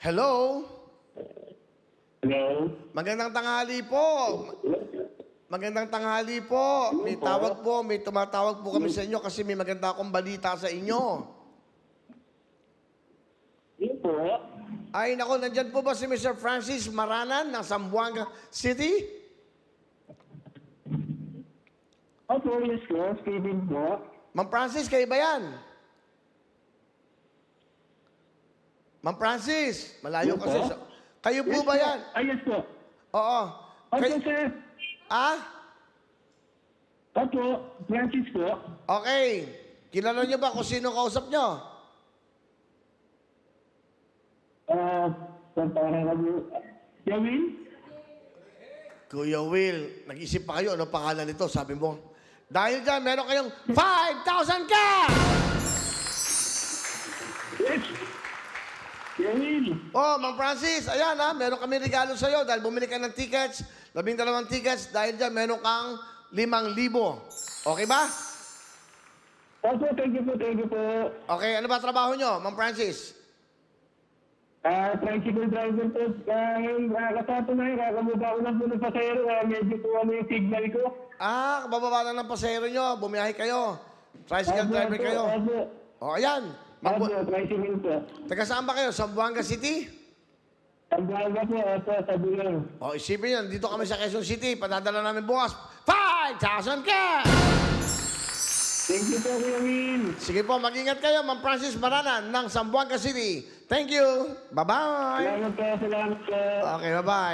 Hello? Hello? Magandang tanghali po. Magandang tanghali po. May tawag po, may tumatawag po kami sa inyo kasi may maganda akong balita sa inyo. Yun po. Ay, nako, nandyan po ba si Mr. Francis Maranan ng Zamboanga City? Opo, yes po. Steven po. Ma'am Francis, kayo ba yan? Ma'am Francis, malayo Yes, kasi. po. Kayo po Yes ba yan? Yes po. Oo. Opo, sir. Ah? Opo, Francis po. Okay. Kilala niyo ba kung sino kausap niyo? Parang Yawin? Kuya Will, nag-isip pa kayo, ano pangalan nito? Sabi mo, dahil dyan, meron kayong 5,000 ka! Yes. Yawin. Oh, Ma'am Francis, ayan ha, meron kami regalo sa'yo dahil bumili ka ng tickets, 12 tickets, dahil dyan, meron kang 5,000. Okay ba? Opo, thank you po. Okay, ano ba trabaho nyo, Ma'am Francis? Tricycle driver po. Kasato na yun, kakamubao lang po ng pasayero. Medyo po yung signal ko. Ah, bababa na ng pasahero nyo, bumiyahe kayo. Tricycle driver kayo. Opo. O, ayan. Opo, tricycle po. Taga saan ba kayo? Zamboanga City? Tambaga po, opo, sa Bulong. O, isipin yun, dito kami sa Quezon City, padadala namin bukas, 5,000 ka! Thank you po, Kuya Will. Sige po, mag-ingat kayo, Ma'am Francis Maranan ng Zamboanga City. Thank you. Bye-bye. Salamat po. Okay, bye-bye.